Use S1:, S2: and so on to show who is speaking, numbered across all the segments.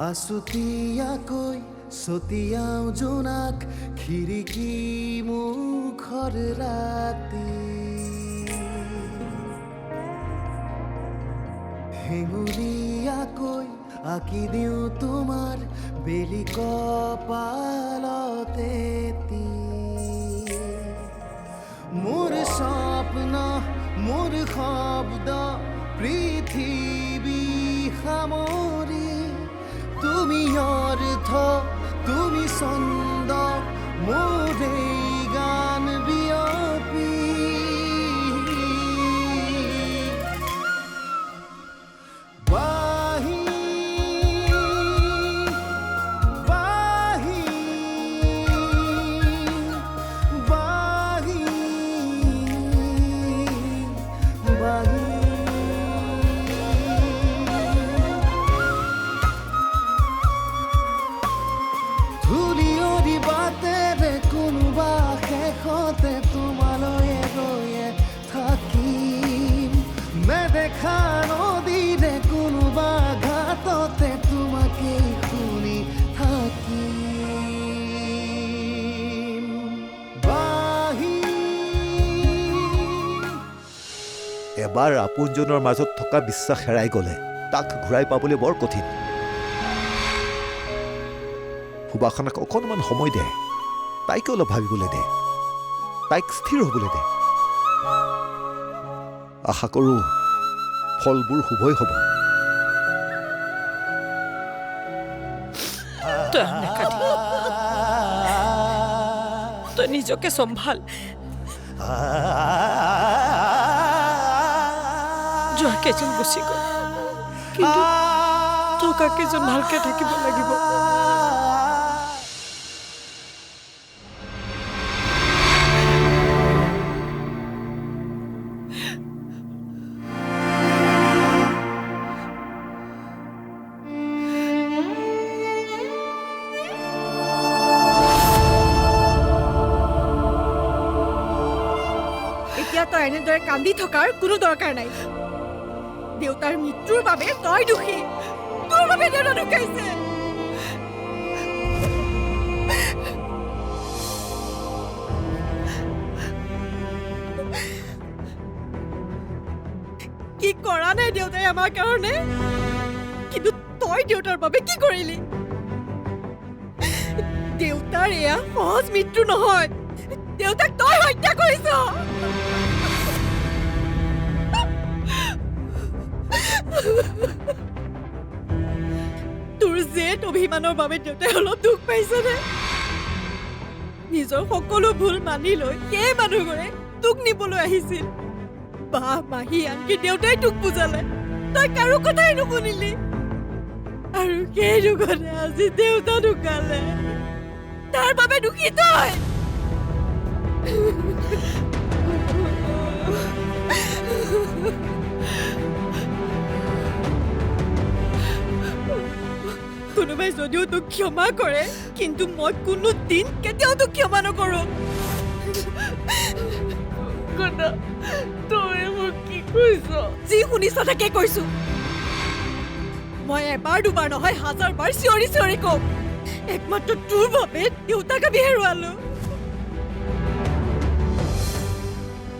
S1: আছুতীয়াকৈ ছটিয়াও জোনাক খিৰিকী মুখৰ ৰাতি হেঙুলীয়াকৈ আঁকি দিওঁ তোমাৰ বেলি কপালতে মোৰ স্বপ্ন মোৰ শব্দ পৃথিৱী সামৰি তুমি অৰ্থ তুমি ছন্দ মোৰ এই গান বিয়পি বাহি বাহি বাহি বাহি ধূলিয়ৰি বাটেৰে কোনোবা শেষতে তোমালৈ গৈয়ে থাকিম নেদেখা নদীৰে কোনোবা ঘাটতে তোমাকেই শুনি থাকিম বাহি
S2: এবাৰ আপোনজনৰ মাজত থকা বিশ্বাস হেৰাই গ'লে তাক ঘূৰাই পাবলৈ বৰ কঠিন। সুবাসনাক অকণমান সময় দে, তাইকে অলপ ভাবিবলৈ দে, তাইক স্থিৰ হ'বলৈ দে। আশা কৰোঁ ফলবোৰ শুভই হ'ব।
S3: তই নাকাটি তই নিজকে চম্ভাল। যোৱা কেইজন গুচি গ'ল, কিন্তু থকা কেইজন ভালকে থাকিব লাগিব।
S4: এতিয়া তই এনেদৰে কান্দি থকাৰ কোনো দৰকাৰ নাই। দেউতাৰ মৃত্যুৰ বাবে তই দোষী। তোৰ বাবে দেউতা ঢুকাইছে। কি কৰা নাই দেউতাই আমাৰ কাৰণে, কিন্তু তই দেউতাৰ বাবে কি কৰিলি? দেউতাৰ এয়া সহজ মৃত্যু নহয়, দেউতাক তই হত্যা কৰিছ। তোৰ জেদ অভিমানৰ বাবে দেউতাই অলপ দুখ পাইছেনে? নিজৰ সকলো ভুল মানি লৈ সেই মানুহবোৰে তোক নিবলৈ আহিছিল। বাহ মাহী আনকি দেউতাই তোক বুজালে, তই কাৰো কথাই নুশুনিলি। আৰু সেই দুখতে আজি দেউতা ঢুকালে। তাৰ বাবে দুখী তই। কোনোবাই যদিও তোক ক্ষমা কৰে, কিন্তু মই কোনোদিন কেতিয়াও তোক ক্ষমা নকৰো। তই মোক কি কৈছ? যি শুনিছ তাকে কৈছো। মই এবাৰ দুবাৰ নহয় হাজাৰ বাৰ চিঞৰি চিঞৰি কম, একমাত্ৰ তোৰ বাবে দেউতাক আমি হেৰুৱালো।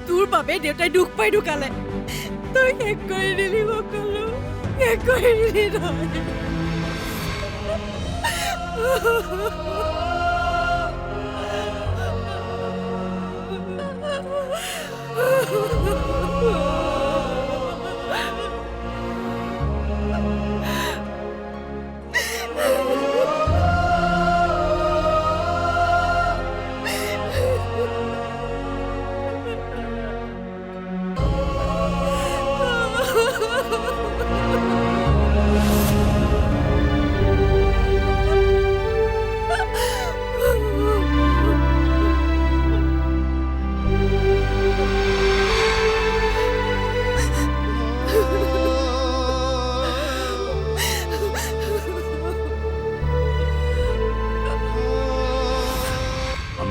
S4: তোৰ বাবে দেউতাই দুখ পাই ঢুকালে। তই শেষ কৰি দিলি সকলো, শেষ কৰি দিলি নহয়।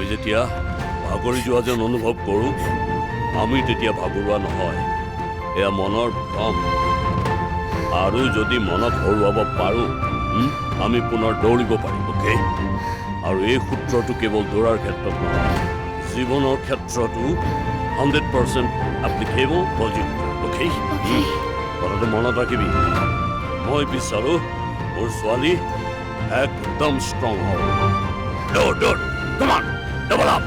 S5: যেতিয়া ভাগৰি যোৱা যেন অনুভৱ কৰোঁ, আমি তেতিয়া ভাগৰুৱা নহয়, এয়া মনৰ ভ্ৰম। আৰু যদি মনক হৰুৱাব পাৰোঁ আমি পুনৰ দৌৰিব পাৰিম অ'কে আৰু এই সূত্ৰটো কেৱল দৌৰাৰ ক্ষেত্ৰত নহয় জীৱনৰ ক্ষেত্ৰতো 100% এপ্লিকেবল প্ৰযোজ্য অ'কে কথাটো মনত ৰাখিবি মই বিচাৰোঁ মোৰ ছোৱালী একদম ষ্ট্ৰং হওক দৌৰ দৌৰ কাম অন ডাবল আপ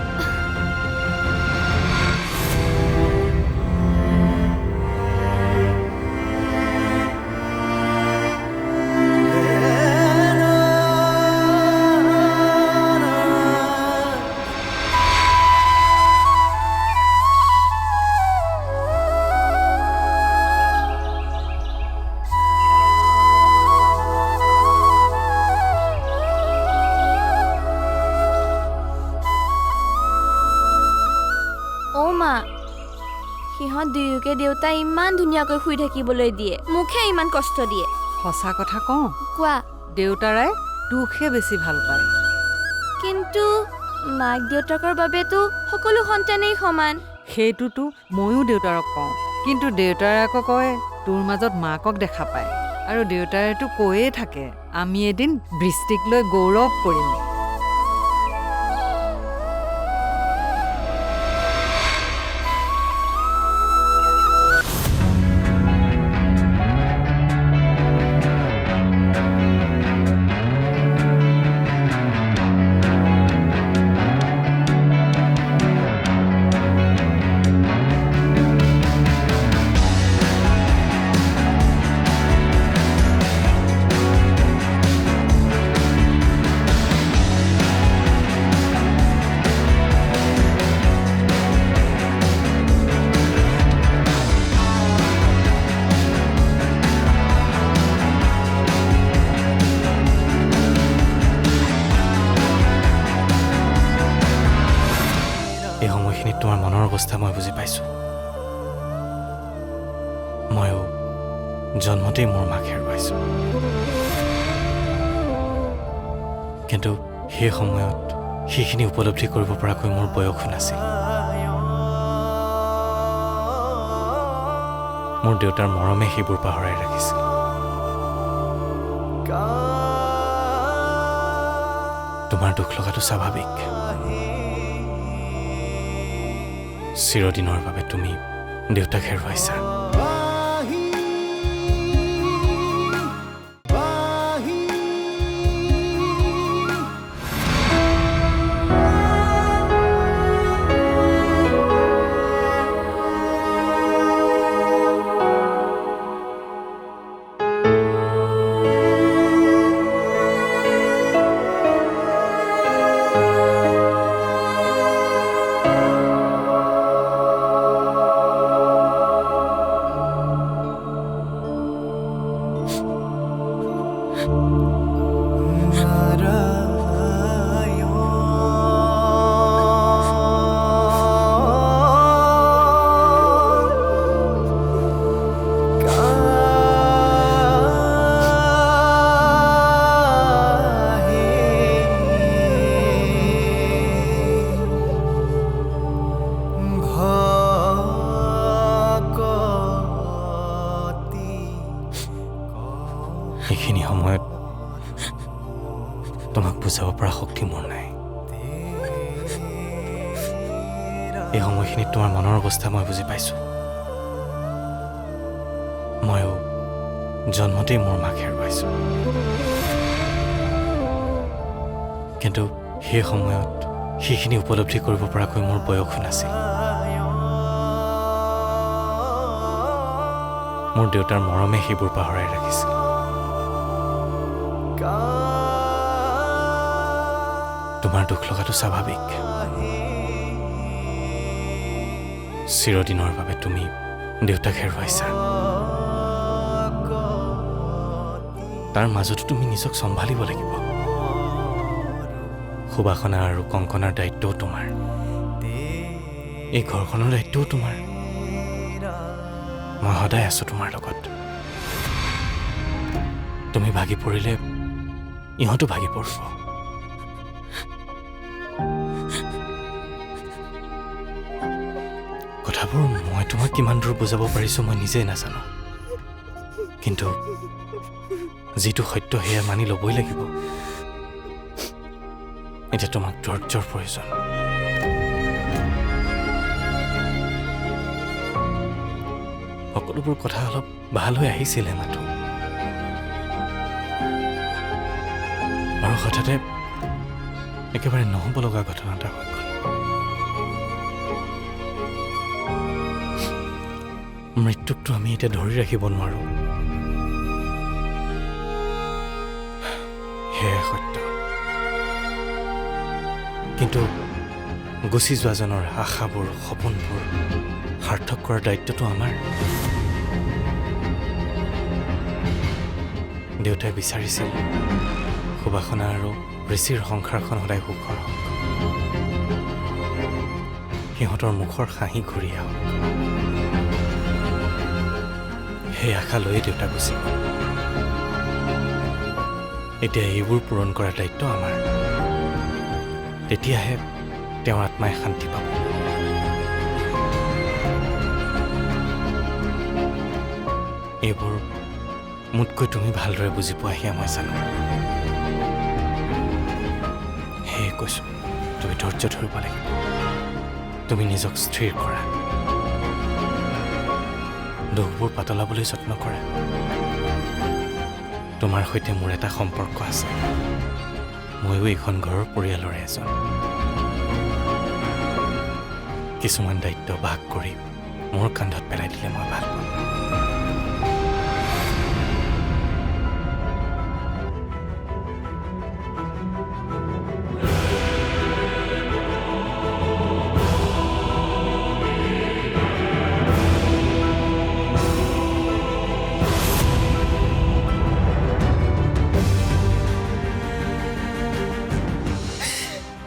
S6: সিহঁত দুয়োকে দেউতাই ইমান ধুনীয়াকৈ শুই থাকিবলৈ দিয়ে মুখে ইমান কষ্ট দিয়ে
S3: সঁচা কথা কওঁ
S6: কোৱা
S3: দেউতাৰাই তোকহে বেছি ভাল পায়
S6: কিন্তু মাক দেউতাকৰ বাবেতো সকলো সন্তানেই সমান
S3: সেইটোতো ময়ো দেউতাৰক কওঁ কিন্তু দেউতাৰে আকৌ কয় তোৰ মাজত মাকক দেখা পায় আৰু দেউতাৰেতো কৈয়ে থাকে আমি এদিন বৃষ্টিক লৈ গৌৰৱ কৰিম
S7: এই সময়খিনিত তোমাৰ মনৰ অৱস্থা মই বুজি পাইছোঁ ময়ো জন্মতেই মোৰ মাক হেৰুৱাইছোঁ কিন্তু সেই সময়ত সেইখিনি উপলব্ধি কৰিব পৰাকৈ মোৰ বয়সো নাছিল মোৰ দেউতাৰ মৰমে সেইবোৰ পাহৰাই ৰাখিছিল তোমাৰ দুখ লগাটো স্বাভাৱিক চিৰদিনৰ বাবে তুমি দেউতাক হেৰুৱাইছা এইখিনি সময়ত তোমাক বুজাব পৰা শক্তি মোৰ নাই এই সময়খিনিত তোমাৰ মনৰ অৱস্থা মই বুজি পাইছোঁ ময়ো জন্মতেই মোৰ মাক হেৰুৱাইছোঁ কিন্তু সেই সময়ত সেইখিনি উপলব্ধি কৰিব পৰাকৈ মোৰ বয়সো নাছিল মোৰ দেউতাৰ মৰমে সেইবোৰ পাহৰাই ৰাখিছিল তোমাৰ দুখ লগাটো স্বাভাৱিক চিৰদিনৰ বাবে তুমি দেউতাক হেৰুৱাইছা তাৰ মাজতো তুমি নিজক চম্ভালিব লাগিব সুবাসনা আৰু কংকনাৰ দায়িত্বও তোমাৰ এই ঘৰখনৰ দায়িত্বও তোমাৰ মই সদায় আছোঁ তোমাৰ লগত তুমি ভাগি পৰিলে ইহঁতো ভাগি পৰিব কথাবোৰ মই তোমাক কিমান দূৰ বুজাব পাৰিছোঁ মই নিজেই নাজানো কিন্তু যিটো সত্য সেয়া মানি ল'বই লাগিব। এতিয়া তোমাক ধৈৰ্যৰ প্ৰয়োজন। সকলোবোৰ কথা অলপ ভাল হৈ আহিছিলে মাথো, আৰু হঠাতে একেবাৰে নহ'ব লগা ঘটনা এটা হৈ গ'ল। মৃত্যুকটো আমি এতিয়া ধৰি ৰাখিব নোৱাৰোঁ, সেয়াই সত্য। কিন্তু গুচি যোৱাজনৰ আশাবোৰ, সপোনবোৰ সাৰ্থক কৰাৰ দায়িত্বটো আমাৰ। দেউতাই বিচাৰিছিল সুবাসনা আৰু ঋষিৰ সংসাৰখন সদায় সুখৰ হওক, সিহঁতৰ মুখৰ হাঁহি ঘূৰি আহক। সেই আশা লৈয়ে দেউতা গুচি গ'ল। এতিয়া এইবোৰ পূৰণ কৰাৰ দায়িত্ব আমাৰ। তেতিয়াহে তেওঁৰ আত্মাই শান্তি পাব। এইবোৰ মোতকৈ তুমি ভালদৰে বুজি পোৱা সেয়া মই জানো। সেয়ে কৈছোঁ, তুমি ধৈৰ্য ধৰিব লাগিব। তুমি নিজক স্থিৰ কৰা, দুখবোৰ পাতলাবলৈ যত্ন কৰা। তোমাৰ সৈতে মোৰ এটা সম্পৰ্ক আছে, ময়ো এইখন ঘৰৰ পৰিয়ালৰে এজন। কিছুমান দায়িত্ব ভাগ কৰি মোৰ কান্ধত পেলাই দিলে মই ভাল পাম।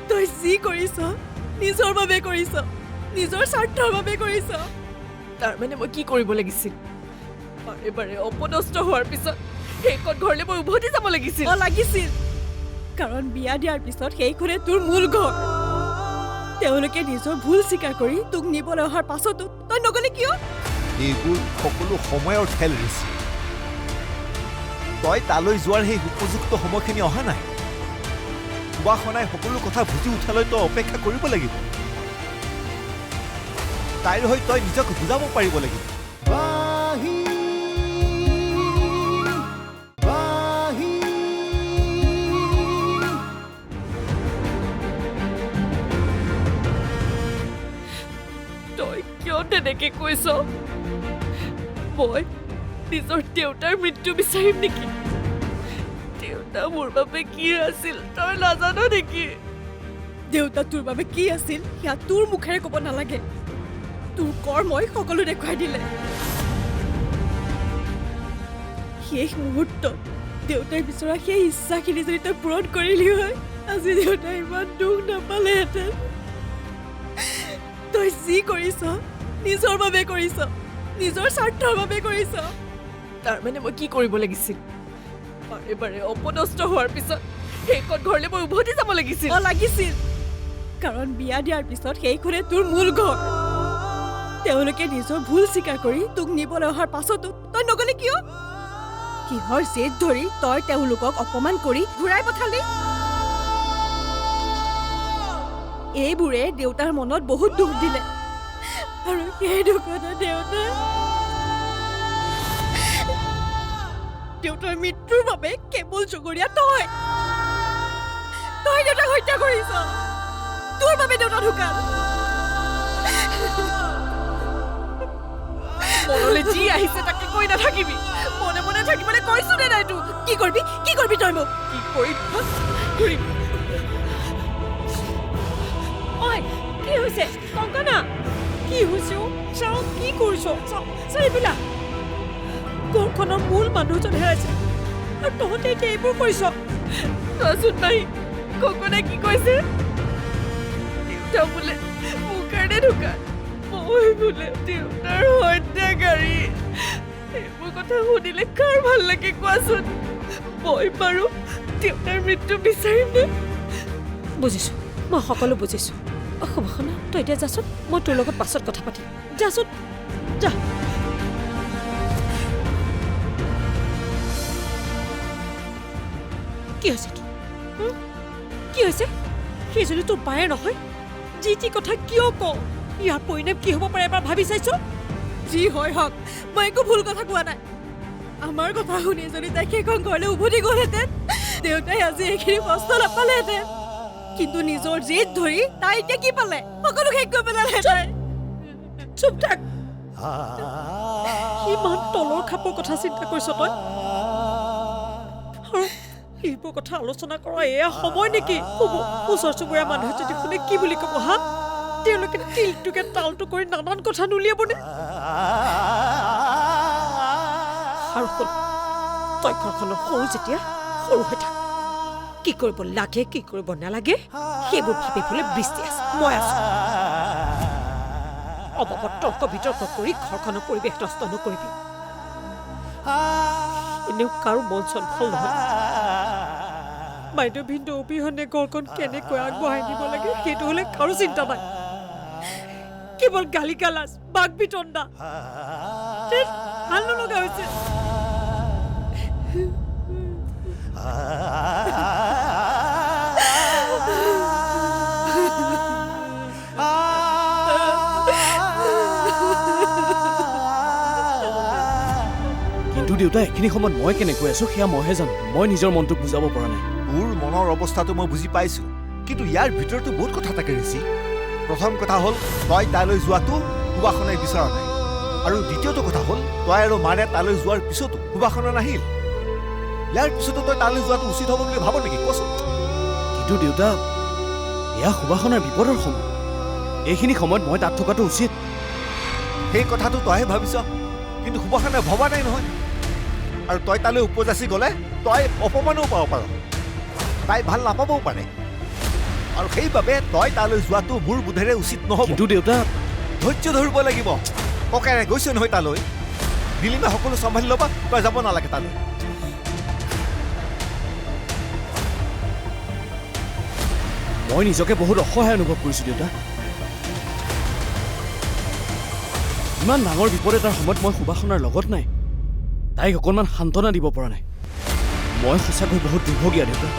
S4: তই যি কৰিছ নিজৰ বাবে কৰিছ, নিজৰ স্বাৰ্থৰ বাবে কৰিছ। তাৰমানে মই কি কৰিব লাগিছিল? বাৰে বাৰে অপদস্থ হোৱাৰ পিছত সেইখন ঘৰলৈ মই উভতি যাব লাগিছিল। লাগিছিল, কাৰণ বিয়া দিয়াৰ পিছত সেইখনে তোৰ মূল ঘৰ। তেওঁলোকে নিজৰ ভুল স্বীকাৰ কৰি তোক নিবলৈ অহাৰ পাছতো তই নগলি কিয়?
S2: এইবোৰ সকলো সময়ৰ খেল ঋষি। তই তালৈ যোৱাৰ সেই উপযুক্ত সময়খিনি অহা নাই। সুবাসনাই সকলো কথা বুজি উঠালৈ তই অপেক্ষা কৰিব লাগিব। তাইৰ হৈ তই নিজক বুজাব পাৰিব লাগিব।
S1: বাহি বাহি
S4: তই কিয় তেনেকে কৈছ? মই নিজৰ দেউতাৰ মৃত্যু বিচাৰিম নেকি? দেউতা মোৰ বাবে কি আছিল তই নাজানো নেকি? দেউতা তোৰ বাবে কি আছিল সেয়া তোৰ মুখেৰে ক'ব নালাগে। তোৰ কৰ্মই সকলো দেখুৱাই দিলে। শেষ মুহূৰ্তত দেউতাই বিচৰা সেই ইচ্ছাখিনি যদি তই পূৰণ কৰিলি হয়, আজি দেউতাই ইমান দুখ নাপালেহেঁতেন। তই যি কৰিছ নিজৰ বাবে কৰিছ, নিজৰ স্বাৰ্থৰ বাবে কৰিছ। তাৰমানে মই কি কৰিব লাগিছিল? বাৰে বাৰে অপদস্থ হোৱাৰ পিছত সেইখন ঘৰলৈ মই উভতি যাব লাগিছিল। লাগিছিল, কাৰণ বিয়া দিয়াৰ পিছত সেইখনে তোৰ মূল ঘৰ। তেওঁলোকে নিজৰ ভুল স্বীকাৰ কৰি তোক নিবলৈ অহাৰ পাছতো তই নগলি কিয়? কিহৰ জেদ ধৰি তই তেওঁলোকক অপমান কৰি ঘূৰাই পঠালি? এইবোৰে দেউতাৰ মনত বহুত দুখ দিলে, আৰু সেই দুখতে দেউতাৰ মৃত্যুৰ বাবে কেৱল জগৰীয়া তই দেউতাক হত্যা কৰিছ। তোৰ বাবে দেউতা ঢুকাল। মনলৈ যি আহিছে তাকে কৈ নাথাকিবি। মনে মনে থাকিবলৈ কৈছো নে নাই তোক? কি কৰিবি তই মোক? কি কৰিবি? ঐ, কি হৈছে কংকনা? কি হৈছে? চাওঁ কি কৰিছ? এইবিলাক ঘৰখনৰ মূল মানুহজন হেৰাইছে আৰু তহঁতে এতিয়া এইবোৰ কৰিছ? চোৱাচোন নাই, কংকনাই কি কৈছে? দেউতা বোলে মোৰ কাৰণে ঢুকাল, মই বোলে দেউতাৰ হত্যাকাৰী। এইবোৰ কথা শুনিলে কাৰ ভাল লাগে কোৱাচোন? মই বাৰু দেউতাৰ মৃত্যু বিচাৰিম নে? বুজিছো, মই সকলো বুজিছো। সুবাসনা, তই এতিয়া যাচোন, মই তোৰ লগত পাছত কথা পাতিম। যাচোন, যা। কি হৈছে তোৰ কি হৈছে সেইজনী তোৰ বায়ে নহয় যি কথা কিয় কওঁ ইয়াৰ পৰিণাম কি হ'ব পাৰে এবাৰ ভাবি চাইছ যি হয় হওক মই একো ভুল কথা কোৱা নাই আমাৰ কথা শুনি যদি তাই সেইখন ঘৰলৈ উভতি গ'লহেঁতেন দেউতাই আজি এইখিনি কষ্ট নাপালেহেঁতেন কিন্তু নিজৰ জেদ ধৰি তাই এতিয়া কি পালে সকলো শেষ কৰি পেলালে তাই চুপ থাক ইমান তলৰ খাপৰ কথা চিন্তা কৰিছ তই আৰু এইবোৰ কথা আলোচনা কৰা এয়া সময় নেকি ক'ব ওচৰ চুবুৰীয়া মানুহে যদি শুনে কি বুলি ক'ব হা তেওঁলোকে তিলটোকে তালটো কৰি নানান কথা নুলিয়াবনে আৰু তই ঘৰখনৰ সৰু যেতিয়া সৰু হৈ থাক কি কৰিব লাগে কি কৰিব নালাগে সেইবোৰ ভাবিবলৈ বৃষ্টি আছে মই আছো অবাবত তৰ্ক বিতৰ্ক কৰি ঘৰখনৰ পৰিৱেশ নষ্ট নকৰিবি এনেও কাৰো মন চন ভাল নহয় বাইদেউ ভিনদেউ অবিহনে ঘৰখন কেনেকৈ আগবঢ়াই নিব লাগে সেইটো হ'লে কাৰো চিন্তা নাই কেৱল গালি গালাজ বাক বিতণ্ডা ভাল নলগা হৈছে
S8: কিন্তু দেউতা এইখিনি সময়ত মই কেনেকৈ আছো সেয়া মইহে জানো মই নিজৰ মনটোক বুজাব পৰা নাই
S2: তোৰ মনৰ অৱস্থাটো মই বুজি পাইছো কিন্তু ইয়াৰ ভিতৰতো বহুত কথা থাকে ঋষি প্ৰথম কথা হ'ল তই তালৈ যোৱাটো সুবাসনাই বিচৰা নাই আৰু দ্বিতীয়টো কথা হ'ল তই আৰু মাৰে তালৈ যোৱাৰ পিছতো সুবাসনা নাহিল ইয়াৰ পিছতো তই তালৈ যোৱাটো উচিত হ'ব বুলি ভাব নেকি কচোন
S8: কিন্তু দেউতা এয়া সুবাসনাৰ বিপদৰ সময় এইখিনি সময়ত মই তাত থকাটো উচিত
S2: সেই কথাটো তইহে ভাবিছ কিন্তু সুবাসনাই ভবা নাই নহয় আৰু তই তালৈ উপযাচি গ'লে তই অপমানো পাব পাৰ তাই ভাল নাপাবও পাৰে আৰু সেইবাবে তই তালৈ যোৱাটো মোৰ বোধেৰে উচিত নহ'ব
S8: কিন্তু দেউতা
S2: ধৈৰ্য ধৰিব লাগিব ককাইৰে গৈছে নহয় তালৈ দিলীমে সকলো চম্ভালি ল'বা তই যাব নালাগে তালৈ
S8: মই নিজকে বহুত অসহায় অনুভৱ কৰিছোঁ দেউতা ইমান ডাঙৰ বিপদ এটাৰ সময়ত মই সুবাসনাৰ লগত নাই তাইক অকণমান সান্তনা দিব পৰা নাই মই সঁচাকৈ বহুত দুৰ্ভগীয়া দেউতা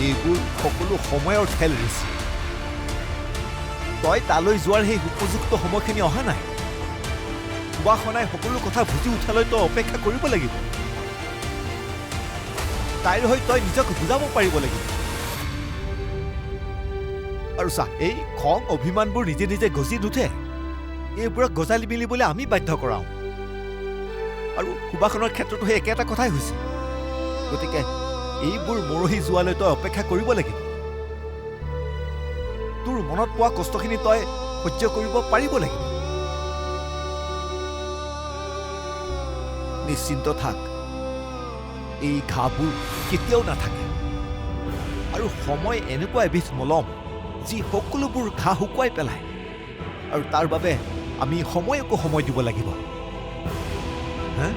S2: এইবোৰ সকলো সময়ৰ খেল ঋষি তই তালৈ যোৱাৰ সেই উপযুক্ত সময়খিনি অহা নাই সুবাসনাই সকলো কথা বুজি উঠালৈ তই অপেক্ষা কৰিব লাগিব তাইৰ হৈ তই নিজক বুজাব পাৰিব লাগিব আৰু চা এই খং অভিমানবোৰ নিজে নিজে গজি নুঠে এইবোৰক গজালি মেলিবলৈ আমি বাধ্য কৰাওঁ আৰু সুবাসনৰ ক্ষেত্ৰতো সেই একেটা কথাই হৈছে গতিকে এইবোৰ মৰহি যোৱালৈ তই অপেক্ষা কৰিব লাগিব তোৰ মনত পোৱা কষ্টখিনি তই সহ্য কৰিব পাৰিব লাগিব নিশ্চিন্ত থাক এই ঘাঁবোৰ কেতিয়াও নাথাকে আৰু সময় এনেকুৱা এবিধ মলম যি সকলোবোৰ ঘাঁ শুকুৱাই পেলায় আৰু তাৰ বাবে আমি সময়কো সময় দিব লাগিব হা